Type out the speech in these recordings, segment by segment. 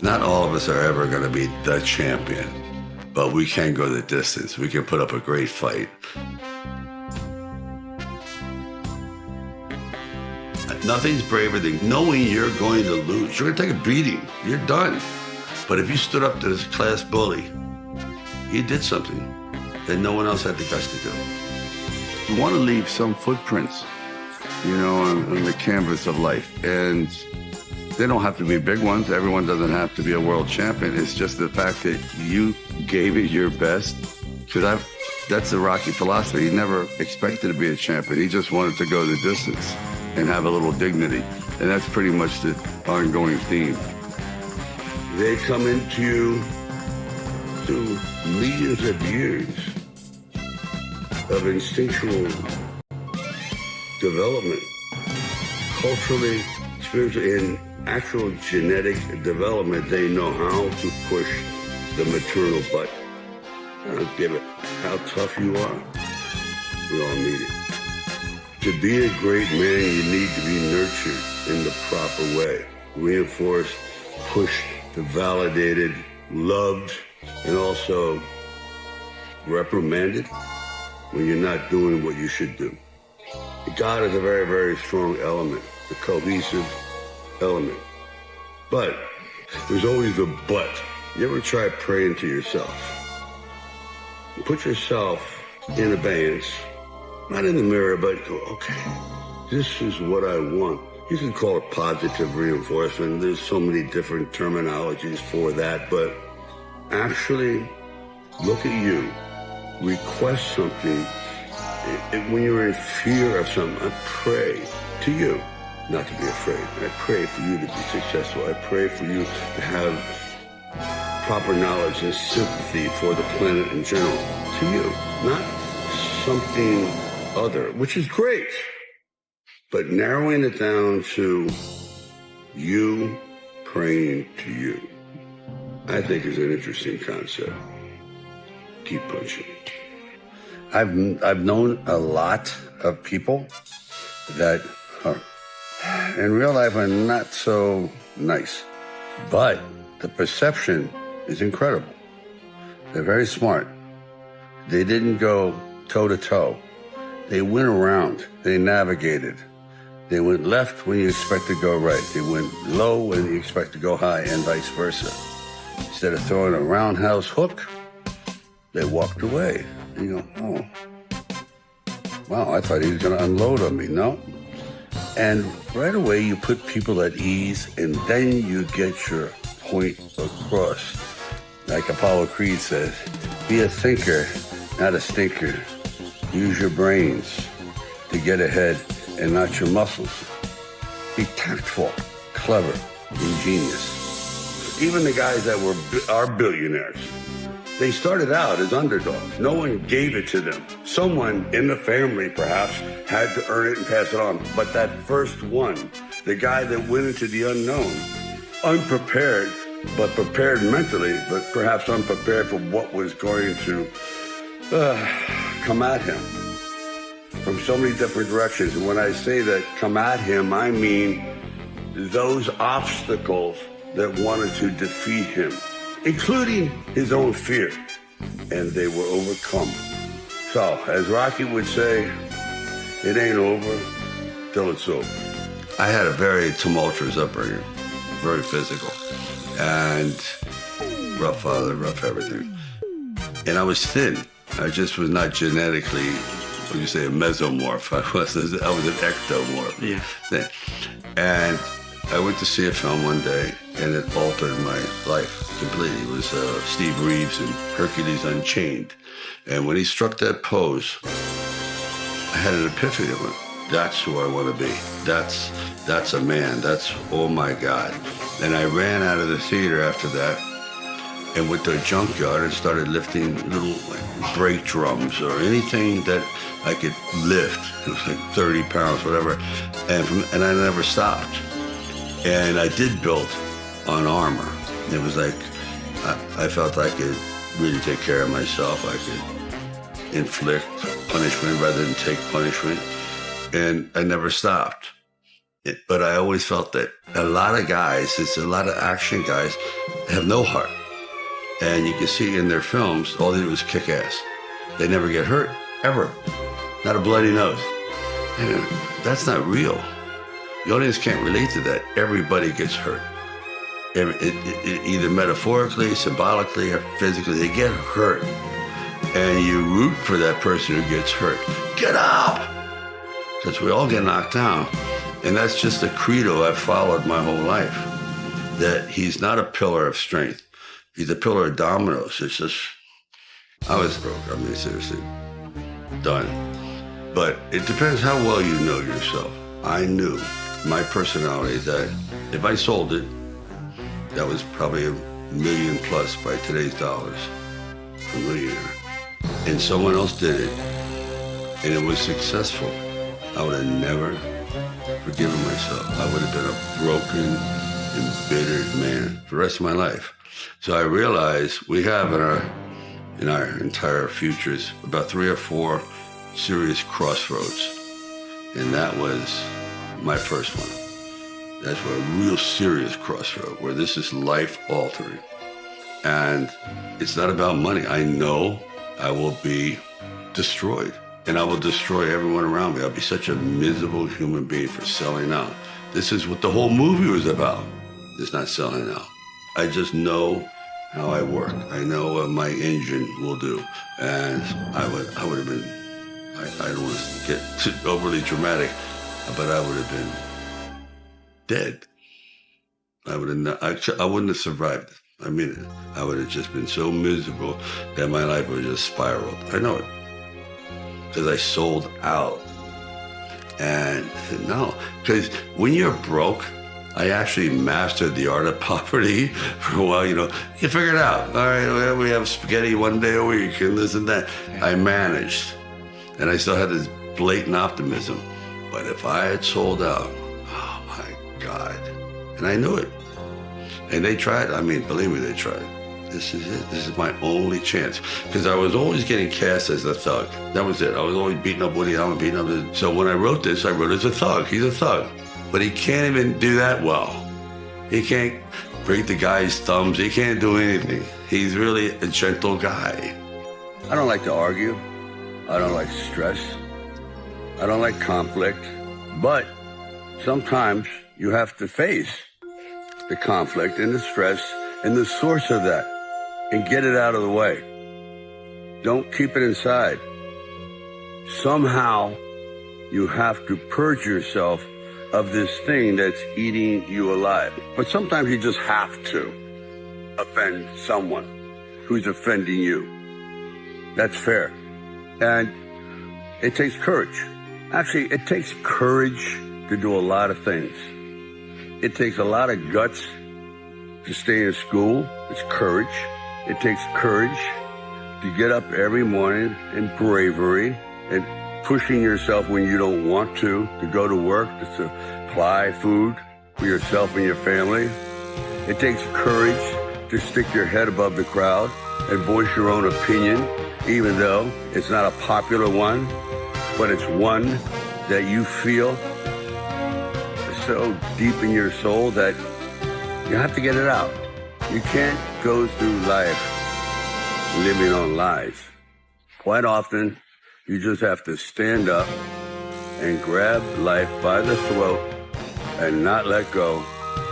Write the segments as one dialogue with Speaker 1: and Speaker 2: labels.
Speaker 1: Not all of us are ever going to be the champion, but we can go the distance. We can put up a great fight. Nothing's braver than knowing you're going to lose. You're going to take a beating. You're done. But if you stood up to this class bully, he did something that no one else had the guts to do.
Speaker 2: You want to leave some footprints, on the canvas of life. And they don't have to be big ones. Everyone doesn't have to be a world champion. It's just the fact that you gave it your best. Because that's the Rocky philosophy. He never expected to be a champion. He just wanted to go the distance and have a little dignity. And that's pretty much the ongoing theme.
Speaker 1: They come into you through millions of years of instinctual development, culturally, spiritually, in actual genetic development. They know how to push the maternal button. I don't give it how tough you are. We all need it. To be a great man, you need to be nurtured in the proper way, reinforced, pushed, validated, loved, and also reprimanded when you're not doing what you should do. God is a very, very strong element, a cohesive element. But there's always a but. You ever try praying to yourself? Put yourself in abeyance, not in the mirror, but go, okay, this is what I want. You can call it positive reinforcement. There's so many different terminologies for that, but actually look at you, request something. When you're in fear of something, I pray to you not to be afraid. I pray for you to be successful. I pray for you to have proper knowledge and sympathy for the planet in general. To you, not something other, which is great. But narrowing it down to you praying to you, I think is an interesting concept. Keep punching.
Speaker 2: I've known a lot of people that are, in real life are not so nice, but the perception is incredible. They're very smart. They didn't go toe to toe. They went around. They navigated. They went left when you expect to go right. They went low when you expect to go high, and vice versa. Instead of throwing a roundhouse hook, they walked away. And you go, oh, wow, I thought he was going to unload on me. No. And right away, you put people at ease, and then you get your point across. Like Apollo Creed says, be a thinker, not a stinker. Use your brains to get ahead and not your muscles. Be tactful, clever, ingenious. Even the guys that are billionaires, they started out as underdogs. No one gave it to them. Someone in the family, perhaps, had to earn it and pass it on. But that first one, the guy that went into the unknown, unprepared, but prepared mentally, but perhaps unprepared for what was going to come at him from so many different directions. And when I say that come at him, I mean those obstacles that wanted to defeat him, including his own fear, and they were overcome. So, as Rocky would say, it ain't over till it's over.
Speaker 1: I had a very tumultuous upbringing, very physical, and rough father, rough everything. And I was thin. I just was not genetically, what do you say, a mesomorph. I was an ectomorph.
Speaker 3: Yeah.
Speaker 1: Thing. And I went to see a film one day, and it altered my life completely. It was Steve Reeves in Hercules Unchained. And when he struck that pose, I had an epiphany. I went, that's who I want to be. That's a man. That's, oh my God. And I ran out of the theater after that and went to a junkyard and started lifting little brake drums or anything that I could lift. It was like 30 pounds, whatever. And I never stopped. And I did build on armor. It was like, I felt I could really take care of myself. I could inflict punishment rather than take punishment. And I never stopped.
Speaker 2: But I always felt that a lot of guys, it's a lot of action guys, have no heart. And you can see in their films, all they do is kick ass. They never get hurt, ever. Not a bloody nose. And that's not real. The audience can't relate to that. Everybody gets hurt. Either metaphorically, symbolically, or physically, they get hurt. And you root for that person who gets hurt. Get up! Because we all get knocked down. And that's just a credo I've followed my whole life. That he's not a pillar of strength. He's a pillar of dominoes. It's just, I was broke. I mean, seriously, done. But it depends how well you know yourself. I knew my personality that if I sold it, that was probably $1 million plus by today's dollars, a millionaire. And someone else did it, and it was successful. I would have never forgiven myself. I would have been a broken, embittered man for the rest of my life. So I realized we have in our entire futures about 3 or 4 serious crossroads. And that was my first one. That's a real serious crossroad where this is life altering. And it's not about money. I know I will be destroyed and I will destroy everyone around me. I'll be such a miserable human being for selling out. This is what the whole movie was about. It's not selling out. I just know how I work. I know what my engine will do. And I would have been, I don't want to get too overly dramatic, but I would have been dead. I wouldn't have survived it. I mean it. I would have just been so miserable that my life would have just spiraled. I know it. Because I sold out. And no, because when you're broke, I actually mastered the art of poverty for a while. You figure it out. All right, we have spaghetti one day a week and this and that. I managed. And I still had this blatant optimism. But if I had sold out, oh my God. And I knew it. And they tried. I mean, believe me, they tried. This is it. This is my only chance. Because I was always getting cast as a thug. That was it. I was always beating up Woody Allen, beating up. So when I wrote this, I wrote as a thug. He's a thug. But he can't even do that well. He can't break the guy's thumbs. He can't do anything. He's really a gentle guy. I don't like to argue. I don't like stress. I don't like conflict. But sometimes you have to face the conflict and the stress and the source of that and get it out of the way. Don't keep it inside. Somehow you have to purge yourself of this thing that's eating you alive. But sometimes you just have to offend someone who's offending you. That's fair. And it takes courage. Actually, it takes courage to do a lot of things. It takes a lot of guts to stay in school. It's courage. It takes courage to get up every morning and bravery and pushing yourself when you don't want to go to work, to supply food for yourself and your family. It takes courage to stick your head above the crowd and voice your own opinion, even though it's not a popular one, but it's one that you feel so deep in your soul that you have to get it out. You can't go through life living on lies. Quite often, you just have to stand up and grab life by the throat and not let go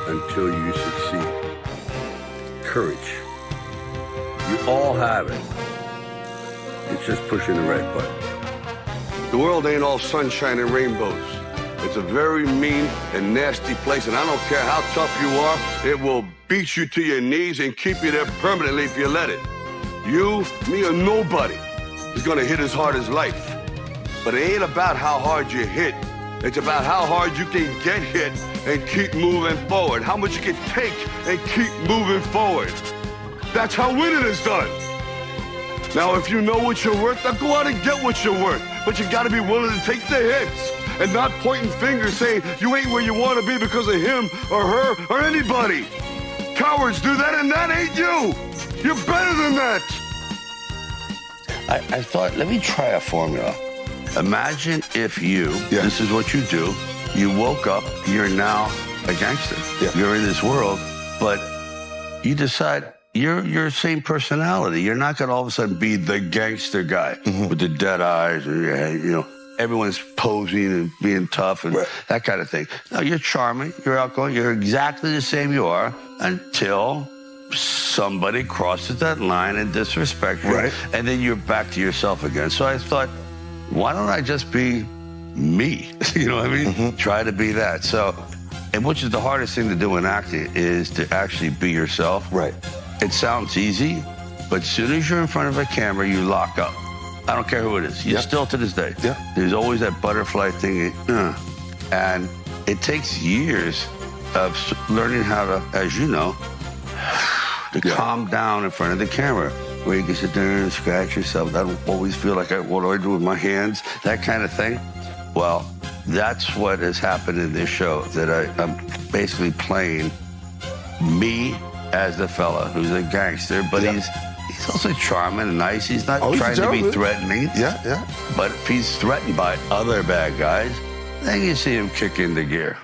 Speaker 2: until you succeed. Courage. You all have it. It's just pushing the right button. The world ain't all sunshine and rainbows. It's a very mean and nasty place, and I don't care how tough you are, it will beat you to your knees and keep you there permanently if you let it. You, me, or nobody is gonna hit as hard as life. But it ain't about how hard you hit. It's about how hard you can get hit and keep moving forward. How much you can take and keep moving forward. That's how winning is done. Now, if you know what you're worth, now go out and get what you're worth. But you gotta be willing to take the hits and not pointing fingers saying you ain't where you wanna be because of him or her or anybody. Cowards do that, and that ain't you. You're better than that. I thought, let me try a formula. Imagine if you, this is what you do, You woke up, you're now a gangster.
Speaker 3: Yeah.
Speaker 2: You're in this world, but you decide you're your same personality. You're not going to all of a sudden be the gangster guy with the dead eyes, or, you know, everyone's posing and being tough and that kind of thing. No, you're charming, you're outgoing, you're exactly the same you are until somebody crosses that line and disrespects you, and then you're back to yourself again. So I thought, why don't I just be me? You know what I mean? Try to be that. So, and which is the hardest thing to do in acting, is to actually be yourself.
Speaker 3: Right.
Speaker 2: It sounds easy, but as soon as you're in front of a camera, you lock up. I don't care who it is. You still, to this day, there's always that butterfly thing. And it takes years of learning how to, as you know, to calm down in front of the camera, where you can sit there and scratch yourself. I don't always feel like, what do I do with my hands? That kind of thing. Well, that's what has happened in this show, that I'm basically playing me as the fella who's a gangster, but he's also charming and nice. He's not trying to be threatening.
Speaker 3: Yeah.
Speaker 2: But if he's threatened by other bad guys, then you see him kick into gear.